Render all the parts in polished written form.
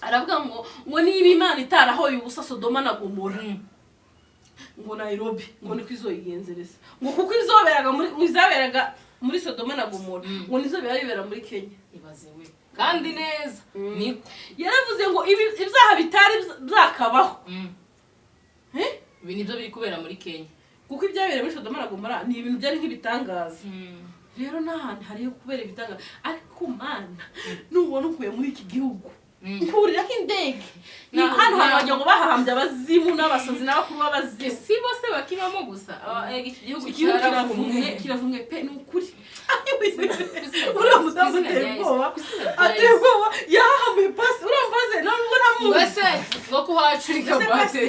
aravuga ngo niba Imana itarahoye ubusa Sodoma na Gomora ngo Nairobi ngo niko izoyigenzereza ngo kuko izoberaga muri Sodoma na Gomora ngo nizobera muri Kenya ibaze we kandi neza niko yaravuze ngo ibyaha bitari byakabaho ibi nibyo biri kubera muri Kenya kuko ibyabereye muri Sodoma na Gomora ni ibintu byari nk'ibitangaza rero n'ahantu hariyo kubera ibitangaza ariko Mana nubona ukuye muri iki gihugu nkurira k'indege ni hano hano ngo bahahambye abazimu n'abasazi n'abakuru b'abazimu si bose bakibamo gusa iki gihugu kiravumwe pe n'ukuri uriya mudamu ateye ubwoba yahahambuye pasi urambaze nubwo namuzi mbese ngo kuhacurika base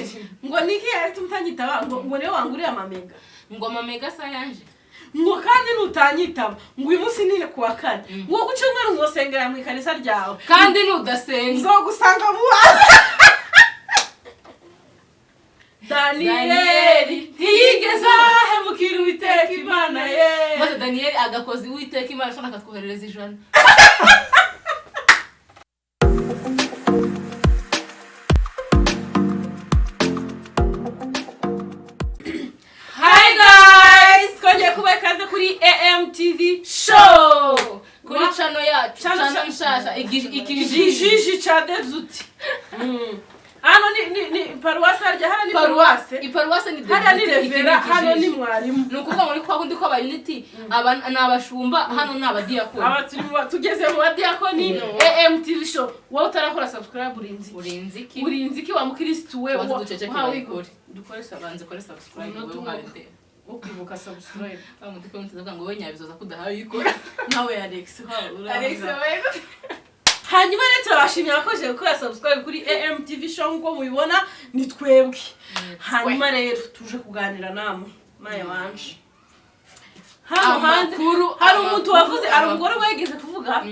ngo niki yari tumutanyitaba ngo niwe wanguriye amamega ngo amamega sa yanje ngo kandi nutanyitaba ngo uyu munsi nine kuwa kane ngo gucyumweru uzosengera mu ikanisa ryawe kandi nudasenga nzogusanga mu Danieli ntiyigeze ahemukira Uwiteka Imana ye maze Danieli agakozi Uwiteka Imana ashaka akatwoherereza ijana kubekaze kuri AMTV show kuri channel yacu channel nshasha ikijiji cha Dezuti hano ni paruwase harya hano ni paruwase iparuwase ni hano ni revera hano ni mwarimu nukuvuga muri kwa kundi ko aba unity aba nabashumba hano n'abadiakoni aba tugeze mu badiakoni AMTV show wowe utarakora subscribe urinzi ki wa mukristo we wawe dukoresha banze kore subscribe wowe uharite ukibuka subscribe amudiko mutazaga ngo we nyabizoza kudahaye ikora nawe Alex hanyuma rero turabashimye abakoze gukora subscribe kuri AMTV show ngo mubibona ni twebwe hanyuma rero tuje kuganira namwe maye wanje hano hanze hari umuntu wavuze arongora bageze kuvuga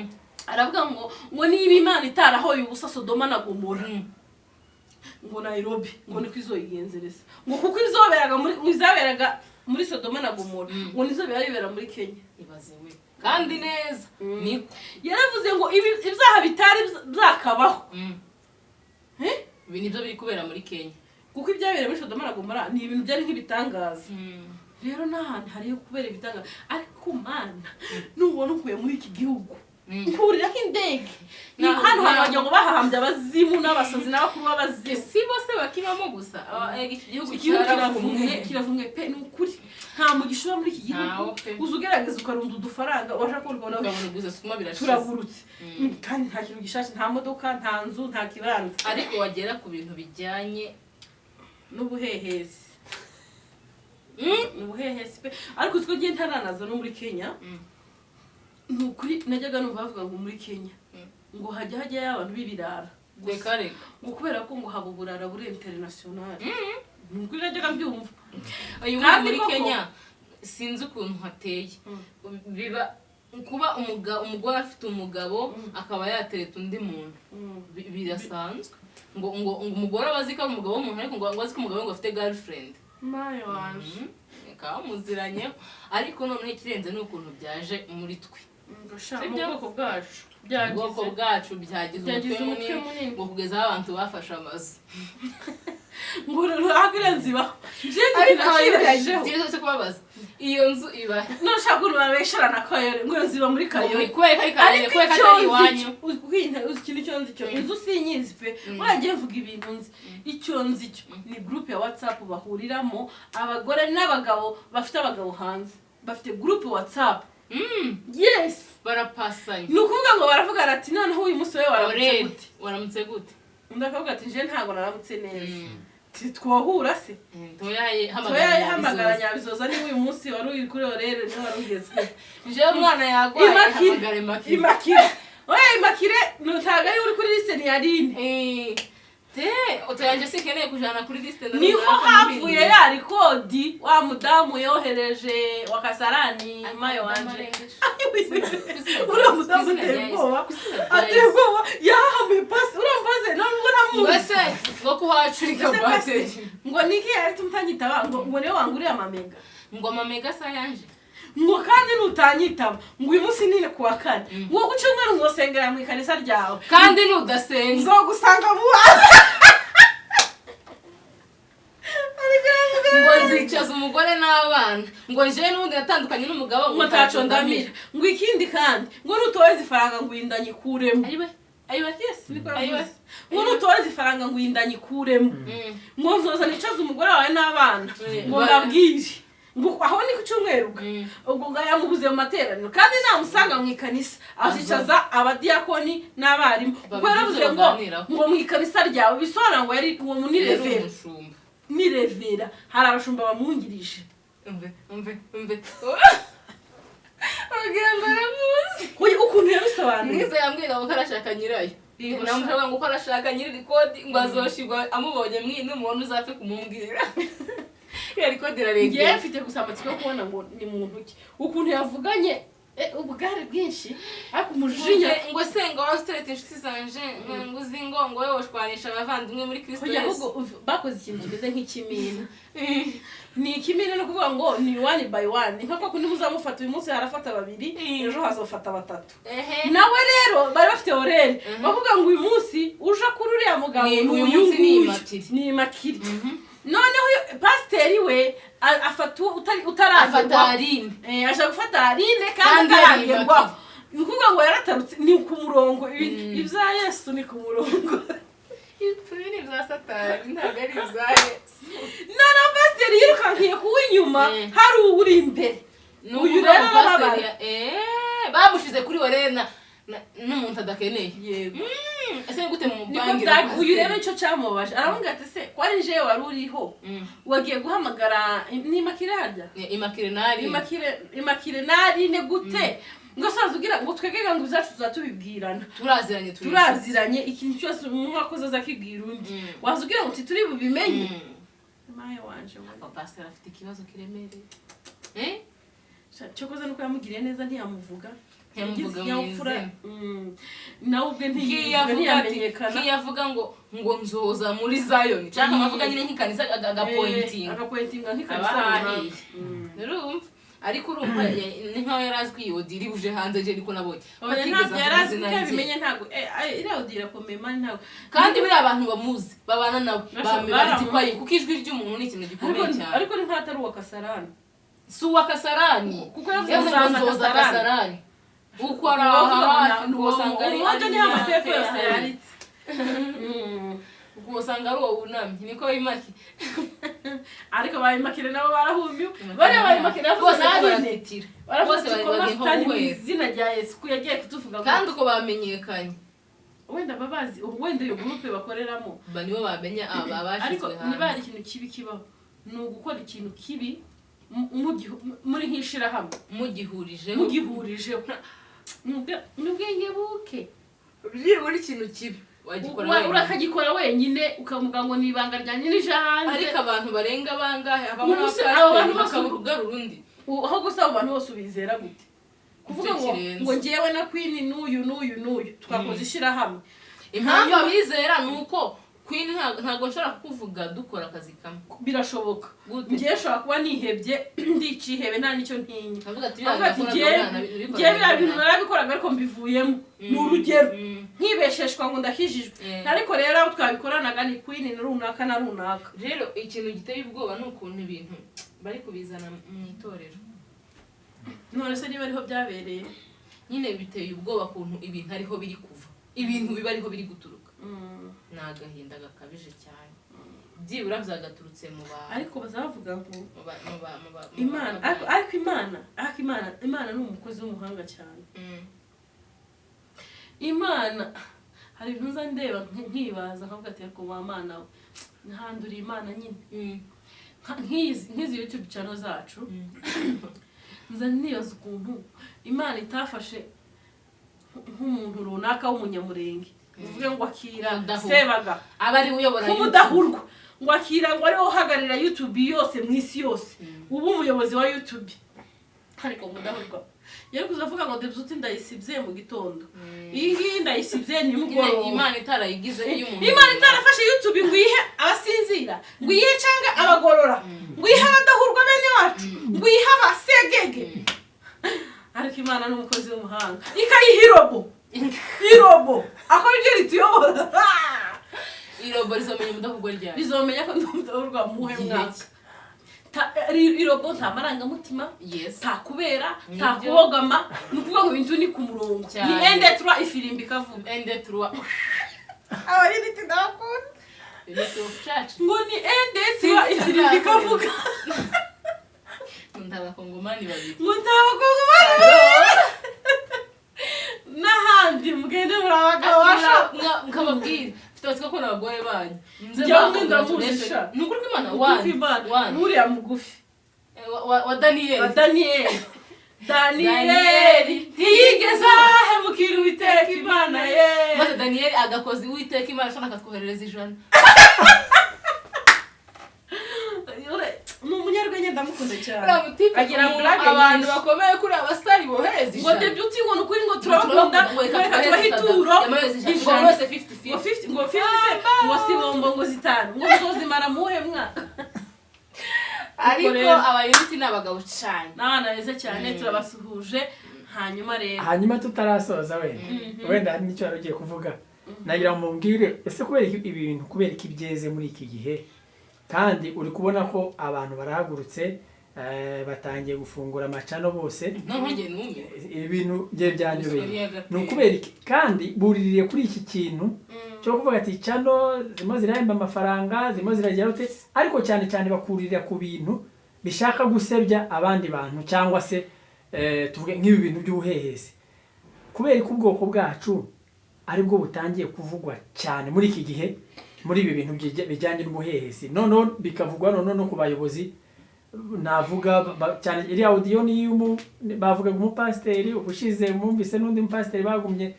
aravuga ngo niba Imana itarahoye ubusa Sodoma na Gomora ngo Nairobi ngo niko izoyigenzereza ngo kuko izoberaga muri Sodoma na Gomora ngo nizobera muri Kenya ibaze we kandi neza niko yaravuze ngo ibyaha bitari byakabaho ibi nibyo biri kubera muri Kenya kuko ibyabereye muri Sodoma na Gomora ni ibintu byari nk'ibitangaza rero n'ahantu hariyo kubera ibitangaza ariko Mana nubona ukuye muri iki gihugu nkurira k'indege ni hano hano ngo bahahambye abazimu n'abasazi n'abakuru b'abazimu si bose bakibamo gusa iki gihugu kiravumwe pe n'ukuri nta mugisha muri iki gihugu uzugerageza ukarunda udufaranga washaka kubona ukabuguza suma birashize turagurutse kandi nta kintu gishaje nta modoka nta nzu nta kibanza ariko wagera ku bintu bijyanye n'ubuhehesi n'ubuhehesi pe ariko utwo giye ntaranaza no muri Kenya nukuri najyaga numva bavuga ngo muri Kenya ngo hajya y'abantu b'ibirara dekare ngo kubera ko ngo haba uburara buri international nukuri najyaga mbyumva uyu muri Kenya sinzi ukuntu hateye biba kuba umugore afite umugabo akaba yatereta undi muntu birasanzwe ngo umugore abazika umugabo w'umuntu ariko ngo azika umugabo ngo afite girlfriend mayo wanje kamuziranye ariko none ikirenze n'ukuntu byaje muri twe ubwoko bwacu byagize umutwe munini ngo kugeza abantu bafashe amazu ngo ruhagiranziba je cyo kubabaza iyo nzu iba no shakuru babesharana kayore ngo nziba muri kayore ariko atari iwanyu ukindi cyo nzi cyo inzu sinyizi pe wagiye mvuga ibintu nzi icyo nzi cyo ni group ya WhatsApp bahuriramo abagore n'abagabo bafite abagabo hanze bafite group WhatsApp yes barapasanya nukuvuga ngo baravuga ati noneho uyu musore waramutse gute ndakavuga ati je ntago naramutse neza twohura se toyaye hamagara nyabizoza ni uyu munsi wari uri kuri orere no warugezwe je umwana yagwaye hamagare Makire oya Makire nutaga uri kuri liste ni Aline otoyanje sikeneye kujana kuri liste niho havuye ya rekodi wa mudamu yohereje wakasarani mayo wanje uri mudamu tembo atego yahambuye pasi urambaze nubwo namuzi base ngo kuhacurika base ngo niki yari tumutanyitaba ngo niwe wanguriye amamega ngo amamega sa yanje ngo kandi nutanyitaba ngo uyu munsi nine kuwa kane ngo ku cyumweru uzosengera mu ikanisa ryawe kandi nudasenga nzogusanga mu bana ngo nzicaza umugore n'abana ngo njewe n'ubundi yatandukanye n'umugabo ngo ntaco ndamira ngo ikindi kandi ngo nutoze ifaranga ngo indanye ikuremo ayiwe yes niko yavuze ngo nutoze ifaranga ngo indanye ikuremo ngo nzoza nicaza umugore wawe n'abana ngo ndabwire ngo aho ni ku cyumweru ubwo yamubuze mu materaniro kandi namusanga mu ikanisa azicaza abadiakoni n'abarimu kuko yaravuze ngo mu ikanisa ryawe bisobanura ngo yari uwo munirevera nirevera hari abashumba bamwungirije umve agenda aramuzi ukuntu yabisobanuye mwiza yambwira ngo karashaka nyirayo namuvuga ngo karashaka nyiri rikodi ngo azoshigwa amubonye mwino umuntu uzapfe kumumbwira ya rikodi irarengera ngiye mfite gusa amatsiko yo kubona ngo ni muntu ki ukuntu yavuganye ubugari bwinshi ariko umujinya ngo senga wa straight inshuti zanje ngo uzingo ngo wowe woshwanisha abavandimwe muri Kristo Yesu bakoze ikintu kimeze nk'ikimina ni ikimina no kuvuga ngo ni one by one nkako kundi muzamufata uyu munsi harafata babiri ejo hazofata batatu nawe rero bari bafite orere bavuga ngo uyu munsi uja kuri uriya mugabo uyu munsi ni imakiri noneho pasiteri we afata utaragerwaho ashaka gufata Aline kandi ataragerwaho ni ukuvuga ngo yaratarutse ni ku murongo ibya Yesu ni ku murongo ibi ni ibya Satani ntabwo ari ibya Yesu noneho pasiteri yirukankiye kuw'inyuma hari uwuri imbere uyu rero bamushize kuri orena n'umuntu adakeneye yego ese gute mu bangira uyu rero cyo cyamubaje aravuga ati se ko ari je wari uriho wagiye guhamagara ni makire harya imakire nari ne gute ngo saza ugira ngo twegega ngo uzacu tuzatubibwirana turaziranye ikintu cyose umuntu akoze azakibwira undi wazugira ngo turi bubimenye maye wanje pastor afite ikibazo kiremereye cyo koza nuko yamugiriye neza ntiyamuvuga yamufura nawe ubwe ntiyamenyekana kiyavuga ngo nzoza muri Zion cyangwa amavuga nyine nk'ikanisa agapointinga nk'ikanisa urumva ariko urumva ni nkaho yarazi kwiyodira uje hanze je niko nabonye ntabwo yarazi bimenye ntabwo irawudira komeye mani ntabwo kandi buri abantu bamuzi babana nabo bambaye kwayi kuko ijwi ry'umuntu ni ikintu gikomeye cyane ariko ni nkatari uwa Kasarani si uwa Kasarani kuko yavuze Kasarani uko araha usanga ari uwaje ni amapepe yose yaritse usanga ari uwo wunamye niko bimaki ariko bayimakire nabo barahumye bari bayimakire bose baratitira bose bari mu izina rya Yesu ko yagiye kutuvuga kandi uko bamenyekanye wenda babazi wenda iyo groupe bakoreramo banibo bamenya abashizwe hanze niba ari ikintu kibi kibaho ni ugukora ikintu kibi muri nkishira hamwe mugihurijeho n'ubwenge buke buri kintu kibi urakagikora wenyine ukavuga ngo ni ibanga ryanjye nije hanze ariko abantu barenga bangahe abantu bakaburuga rundi aho gusa abantu bose ubizera gute kuvuga ngo ngewe na Queen n'uyu twakoze ishira hamwe impamvu abizera nuko Queen ntago nshobora kukuvuga dukora akazi kamwe birashoboka ngiye shobora kuba nihebye ndicihebe nta nicyo ntinya avuga ati ngiye bya bintu narabikoraga ariko mbivuyemo ni urugero nkibesheshwa ngo ndakijijwe ariko rero abo twabikoranaga ni Queen runaka na runaka rero ikintu giteye ubwoba ni ukuntu ibintu bari kubizana mu itorero none se niba ariho byabereye nyine biteye ubwoba kuntu ibintu ariho biri kuva ibintu biba ariho biri guturuka nagahinda gakabije cyane byibura byagaturutse mu ba ariko bazavuga ngo Imana ni umukozi w'umuhanga cyane Imana hari ibintu uza ndeba nkibaza nkavuga ati ariko wa Mana we nhandura Imana nyine nk'izi YouTube channel zacu nza nibaza ukuntu Imana itafashe nk'umuntu runaka w'umunyamurenge uvuge ngo akira sebaga abari uyobora kumudahurwa ngo akira ngo ari uhagarira YouTube yose mu isi yose ubu umuyobozi wa YouTube ariko mudahurwa yari kuzavuga ngo Babagore ndayisibye mu gitondo iyi ndayisibye ni mugoroba Imana itarayigize iyo umuntu Imana itarafashe YouTube ngo ihe abasinzira ngo ihe cyanga abagorora ngo ihe abadahurwa bene wacu ngo ihe abasegege ariko Imana n'umukozi w'umuhanga ikayihirobo irobo ako ryo rituyobora irobo rizomenya mudahugwa ryari bizomenya ko ndumva muhe mwaka irobo nta marangamutima takubera takogama nukuvuga ngo ibintu ni ku murongo ni endetrwa ifirimbi kavuga endetrwa abari ndakunda ngo ni endetrwa ifirimbi kavuga ndabakongomani babiri n'ahandi mugende murabagabasha nkababwira mfite ko n'abagore banyu njya ndamuzisha ni ukuri kw'Imana wani uriya mugufi wa Daniyeli ntiyigeze ahemukira Uwiteka Imana ye maze Daniyeli agakoze Uwiteka Imana ashaka akatwoherereza ijana ni umunyarwenya ndamukunda cyane agira abantu bakomeye kuri abasitari bohereza ijana ngo debyuti ngo nukuri ngo turabakunda reka tubahe ituro ijana wese 50 ngo 50 ngo sibombo ngo zitanu ngo muzozimara muhe mwaka ariko abayuti n'abagabo cyane n'abana beza cyane turabasuhuje hanyuma tutarasoza wenda hari n'icyo yarugiye kuvuga nagira ngo mumbwire ese kubera iki byeze muri iki gihe kandi uri kubona ko abantu barahagurutse batangiye gufungura amacano bose ibintu bye byanyobeye ni ukubera iki kandi buririye kuri iki kintu cyo kuvuga ati cano zimo zirahemba amafaranga zimo ziragira ute ariko cyane cyane bakuririra ku bintu bishaka gusebya abandi bantu cyangwa se tuvuge nk'ibi bintu by'ubuhehesi kubera ko ubwoko bwacu aribwo butangiye kuvugwa cyane muri iki gihe muri ibi bintu bijyanye n'ubuhehesi none bikavugwa no ku bayobozi navuga cyane iri audio ni bavuga umupasiteri ubushize mwumvise n'undi mupasiteri bagumye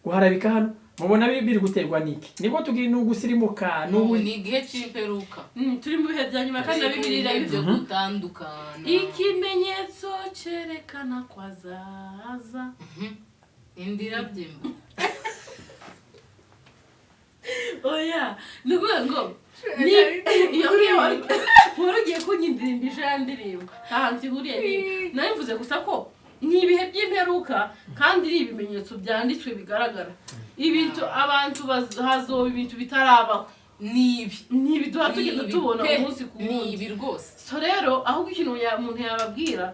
guharabika hano mubona biri guterwa niki nibwo tugira n'ugusirimuka ni igihe cy'imperuka turi mu bihe bya nyuma kandi Bibiliya ibyo gutandukana ikimenyetso cyerekana ko azaza indira byemba oya nukuvuga ngo ni iyo ngiyo warugiye kunyindirimba ijana ndirimba ahantu ihuriye nari mvuze gusa ko ni ibihe by'imperuka kandi ari ibimenyetso byanditswe bigaragara ibintu abantu hazoba ibintu bitarabaho nibi duha tugenda tubona umunsi ku wundi nibi rwose so rero ahubwo ikintu umuntu yababwira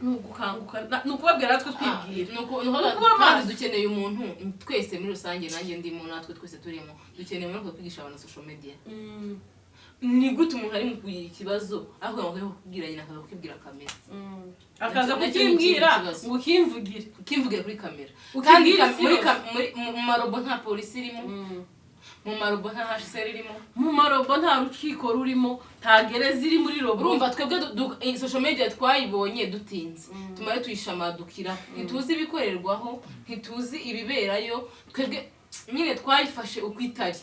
nugukanguka nukubabwira natwe twibwira kandi dukeneye umuntu twese muri rusange nanjye ndimo natwe twese turimo dukeneye umuntu kwigisha abantu social media ni gute umuntu ari mu kugira ikibazo aho ngo kubwira nyina akaza kukibwira kamera akaza kukimbwira ngo kimvugire kuri kamera kandi mu marobo nta polisi irimo mu marobo nta HCR irimo mu marobo nta rukiko rurimo nta gereza iri muri robo urumva twebwe social media twayibonye dutinze tumare tuyishamadukira ntituzi ibikorerwaho ntituzi ibiberayo twebwe nyine twayifashe uko itari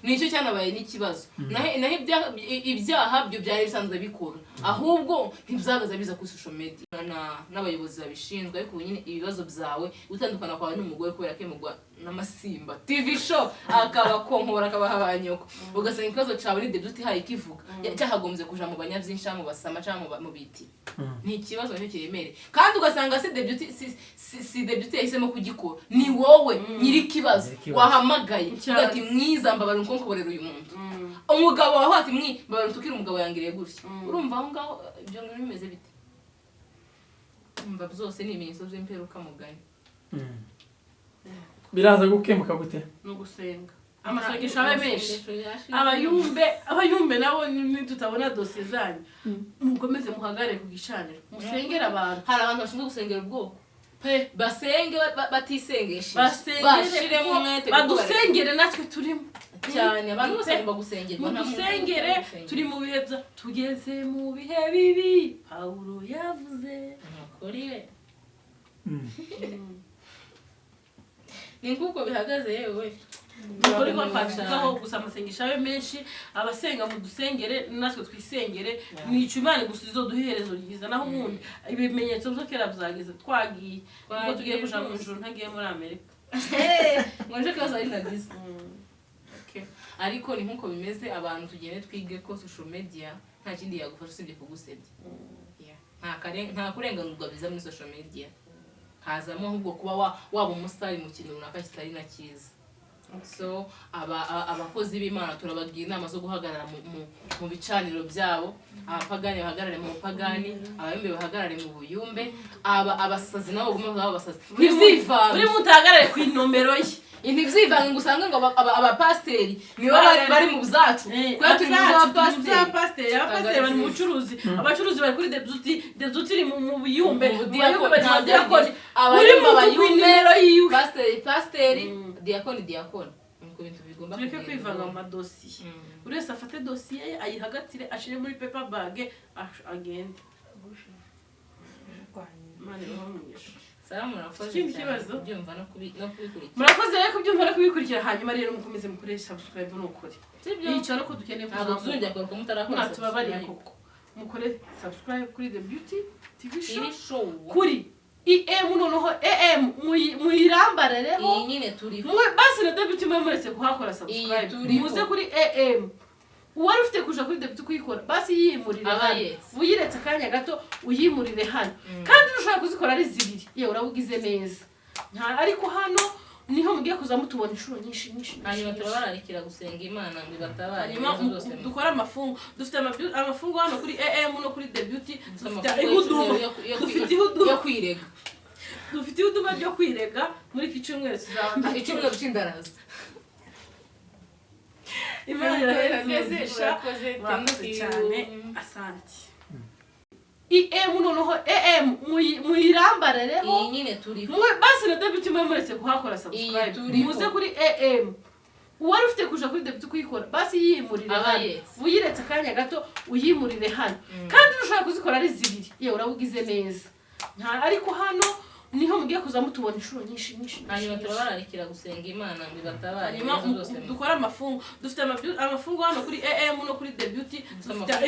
nicyo cyanabaye n'ikibazo naho ibyaha byo byari bisanzwe bikora ahubwo ntibizagaza biza kuri social media n'abayobozi babishinzwe ariko nyine ibibazo byawe utandukana kwawe n'umugore kubera ko mugwa n'amasimba TV show akabakonkora akabahabanyoko ugasanga ikibazo cyawe ni deduti hayi kivuga cyahagombye kuja mu banyabyinshi mu basama cyangwa mu biti ni ikibazo cyo kiremere kandi ugasanga si deduti yahisemo kugikora ni wowe nyiri kibazo wahamagaye ugati mwiza mbabara uko nkoborera uyu muntu umugabo waho ati mbabara tukira umugabo yangiriye gutya urumva aho ngaho ibyo ngo bimeze bite umva byose ni ibimenyetso by'imperuka mugani biraza gukemuka gute no gusenga amasengesho abe menshi abayumbe nabo tutabona dosiye zanyu mukomeze muhagare ku gicaniro musengera abantu hari abantu bashinzwe gusengera ubwoko basenge batisengeshe bashire mu mwete badusengere natwe turimo cyane abantu bose bagomba gusengerwa dusengere turi mu bihe tugeze mu bihe bibi Paulo yavuze akoriwe ni kuko bihagaze yewe nukuri ko twashikaho gusa amasengesho abe menshi abasenga mu dusengere natwe twisengere nico Imana gusa izoduherezo ryiza naho ubundi ibimenyetso byo kera byageze twagiye ubwo tugiye kuja mu ijuru ntagiye muri Amerika ngonje kaza ari nagize ariko ni nkuko bimeze abantu tugende twige ko social media nta kindi yagufasha usibye kugusebya nta kurenganurwa biza muri social media, hazamo ahubwo kuba waba umusitari mu kintu runaka kitari na cyiza. So abakozi b'Imana turabagira inama zo guhagarara mu bicaniro byabo, abapagani bahagarare mu bupagani, abayumbe bahagarare mu buyumbe, abasazi nabo gume babasazi. Ntibyivanga uri mutahagarare ku inomero ye, ntibyivanga ngo usange ngo abapasiteri nibo bari mu byacu, kuko turi mu abapasiteri bari mu bucuruzi, abacuruzi bari kuri debuti iri mu buyumbe, diakoni uri mu inomero yiwe, pasiteri diakoni nuko bintu bigomba tureke kwivanga mu madosiye. Buri wese afate dosiye ye ayihagatire, ashire muri paper bag agende. Murakoze rero kubyumva no kubikurikira, hanyuma rero mukomeze mukoresha subscribe n'ukuri. Yica no kudukeneye kuzamuka tubabariye koko. Mukore subscribe kuri The Beauty TV Show kuri noneho muyirambarereho iyi nyine turiho basi na The Beauty muretse kuhakora subscribe, muze kuri uwari ufite kuja kuri The Beauty kuyikora basi yimurire hano, uyiretse akanya gato uyimurire hano, kandi ushobora kuzikora ari zibiri, yewe urabugize neza. Ariko hano niho mugiye kuza mutubona inshuro nyinshi. Hanyuma turabararikira gusenga Imana ngo ibatabare. Hanyuma dukora amafungo, dufite amafungo hano kuri no kuri The Beauty, dufite ihuduma yo kwirega. Dufite ihuduma ryo kwirega muri iki cyumweru tuzaba icyumweru cy'indaraza. Imana irahezesha, murakoze cyane, asante. noneho muyirambarereho iyi nyine turiho basi na The Beauty muretse kuhakora subscribe, muze kuri uwari ufite kuja kuri The Beauty kuyikora basi yimurire hano, uyiretse akanya gato uyimurire hano, kandi ushobora kuzikora ari zibiri, yewe urabugize neza. Ariko hano niho mugiye kuza mutubona inshuro nyinshi. Hanyuma turabararikira gusenga Imana ngo ibatabare. Hanyuma dukora amafungo, dufite amafungo hano kuri no kuri The Beauty, dufite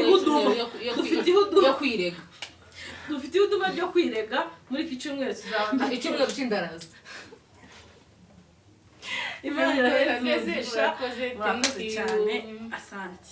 ihuduma yo kwirega. Dufite ihuduma ryo kwirega muri iki cyumweru tuzaba icyumweru cy'indaraza. Imana irahezesha, murakoze cyane, asante.